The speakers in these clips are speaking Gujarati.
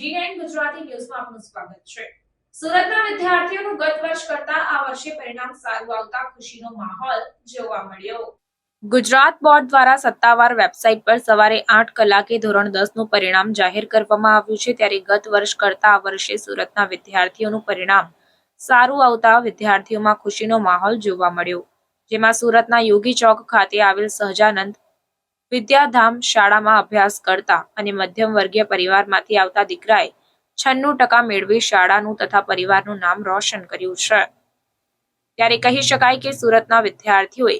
GN ગુજરાતી ન્યૂઝમાં આપનું સ્વાગત છે। સુરતના વિદ્યાર્થીઓનું ગત વર્ષ કરતા આ વર્ષે પરિણામ સારું આવતા ખુશીનો માહોલ જોવા મળ્યો। ગુજરાત બોર્ડ દ્વારા સત્તાવાર વેબસાઇટ પર સવારે 8 કલાકે ધોરણ 10 નું પરિણામ જાહેર કરવામાં આવ્યું છે। ત્યારે ગત વર્ષ કરતા આ વર્ષે સુરતના વિદ્યાર્થીઓનું પરિણામ સારું આવતા વિદ્યાર્થીઓમાં ખુશીનો માહોલ જોવા મળ્યો, જેમાં સુરતના યોગી ચોક ખાતે આવેલ સહજાનંદ વિદ્યાધામ શાળામાં અભ્યાસ કરતા અને મધ્યમ વર્ગીય પરિવારમાંથી આવતા દીકરાએ 96% મેળવી શાળાનું તથા પરિવારનું નામ રોશન કર્યું છે। ત્યારે કહી શકાય કે સુરતના વિદ્યાર્થીઓએ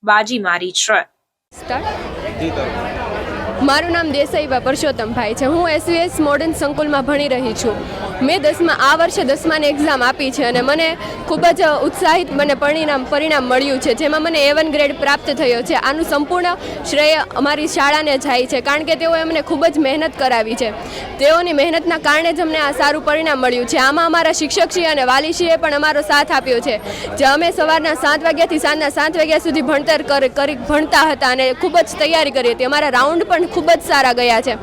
બાજી મારી છે। મારું નામ દેસાઈ પરસોત્તમભાઈ છે। હું SVS મોડર્ન સંકુલમાં ભણી રહી છું। મેં આ વર્ષે 10માની એક્ઝામ આપી છે અને મને ખૂબ જ ઉત્સાહિત પરિણામ મળ્યું છે, જેમાં મને A1 ગ્રેડ પ્રાપ્ત થયો છે। આનું સંપૂર્ણ શ્રેય અમારી શાળાને જાય છે, કારણ કે તેઓએ અમને ખૂબ જ મહેનત કરાવી છે। તેઓની મહેનતના કારણે જ અમને આ સારું પરિણામ મળ્યું છે। આમાં અમારા શિક્ષકશ્રી અને વાલીશ્રીએ પણ અમારો સાથ આપ્યો છે, જે અમે સવારના 7 વાગ્યાથી સાંજના 7 વાગ્યા સુધી ભણતા હતા અને ખૂબ જ તૈયારી કરી હતી। અમારા રાઉન્ડ પણ ખૂબ જ સારા ગયા છે।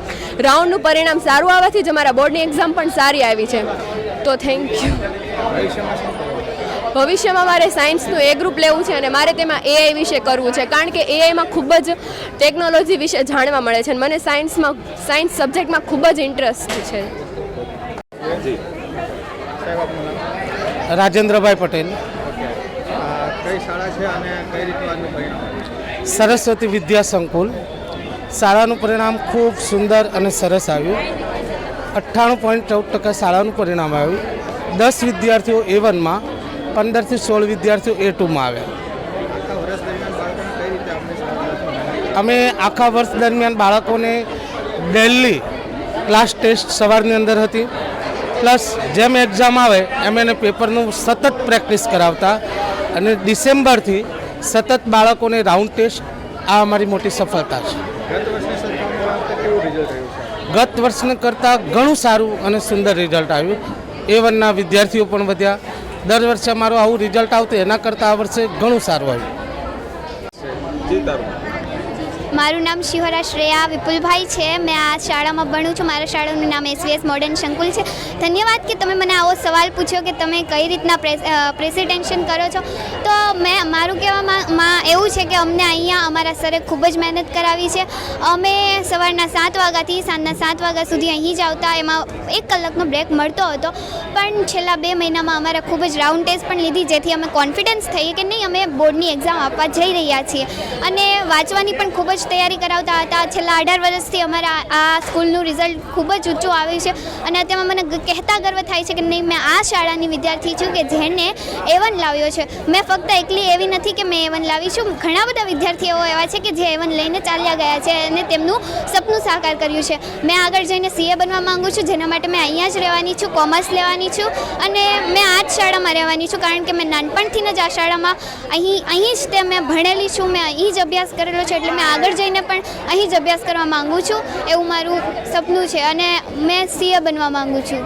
રાઉન્ડનું પરિણામ સારું આવવાથી જ અમારા બોર્ડની એક્ઝામ પણ સારી આવી છે। તો થેન્ક યુ। ભવિષ્યમાં મારે સાયન્સનું A ગ્રુપ લેવું છે અને મારે તેમાં AI વિશે કરવું છે, કારણ કે AIમાં ખૂબ જ ટેકનોલોજી વિશે જાણવા મળે છે અને મને સાયન્સ સબ્જેક્ટમાં ખૂબ જ ઇન્ટરેસ્ટ છે। રાજેન્દ્રભાઈ પટેલ। કઈ શાળા છે અને કઈ રીતનું આજનું પરિણામ? સરસ્વતી વિદ્યા સંકુલ। શાળાનું પરિણામ ખૂબ સુંદર અને સરસ આવ્યું। 98.14% શાળાનું પરિણામ આવ્યું। 10 વિદ્યાર્થીઓ A1માં, 15 થી 16 વિદ્યાર્થીઓ A2માં આવ્યા। અમે આખા વર્ષ દરમિયાન બાળકોને ડેલી ક્લાસ ટેસ્ટ સવારની અંદર હતી, પ્લસ જેમ એક્ઝામ આવે એમ એને પેપરનું સતત પ્રેક્ટિસ કરાવતા અને ડિસેમ્બરથી સતત બાળકોને રાઉન્ડ ટેસ્ટ, આ અમારી મોટી સફળતા છે। ગત વર્ષને કરતાં ઘણું સારું અને સુંદર રિઝલ્ટ આવ્યું। A1ના વિદ્યાર્થીઓ પણ વધ્યા। દર વર્ષે અમારું આવું રિઝલ્ટ આવતું, એના કરતાં આ વર્ષે ઘણું સારું આવ્યું। મારું નામ શિહોરા શ્રેયા વિપુલભાઈ છે। મેં આ શાળામાં ભણું છું। મારા શાળાનું નામ SVS મોડર્ન સંકુલ છે। ધન્યવાદ કે તમે મને આવો સવાલ પૂછ્યો કે તમે કઈ રીતના પ્રેઝન્ટેશન કરો છો। તો મારું કહેવામાં એવું છે કે અમને અહીંયા અમારા સરે ખૂબ જ મહેનત કરાવી છે। અમે સવારના 7 વાગ્યાથી સાંજના 7 વાગ્યા સુધી અહીં જ આવતા, એમાં 1 કલાકનો બ્રેક મળતો હતો, પણ છેલ્લા 2 મહિનામાં અમારે ખૂબ જ રાઉન્ડ ટેસ્ટ પણ લીધી, જેથી અમે કોન્ફિડન્સ થઈએ કે નહીં, અમે બોર્ડની એક્ઝામ આપવા જઈ રહ્યા છીએ। અને વાંચવાની પણ ખૂબ જ તૈયારી કરાવતા હતા। છેલ્લા 18 વર્ષથી અમારા આ સ્કૂલનું રિઝલ્ટ ખૂબ જ ઊંચું આવ્યું છે અને તેમાં મને કહેતા ગર્વ થાય છે કે નહીં, મેં આ શાળાની વિદ્યાર્થી છું કે જેને A1 લાવ્યો છે। મેં ફક્ત એકલી એવી નથી કે મેં A1 લાવી છું, ઘણા બધા વિદ્યાર્થીઓ એવા છે કે જે A1 લઈને ચાલ્યા ગયા છે અને તેમનું સપનું સાકાર કર્યું છે। મેં આગળ જઈને CA બનવા માંગુ છું, જેના માટે મેં અહીંયા જ રહેવાની છું, કોમર્સ લેવાની છું અને મેં આ જ શાળામાં રહેવાની છું, કારણ કે મેં નાનપણથી જ આ શાળામાં અહીં જ તે મેં ભણેલી છું, મેં અહીં જ અભ્યાસ કરેલો છે, એટલે મેં આગળ જઈને પણ અહીં જ અભ્યાસ કરવા માંગુ છું। એવું મારું સપનું છે અને મેં CA બનવા માંગુ છું।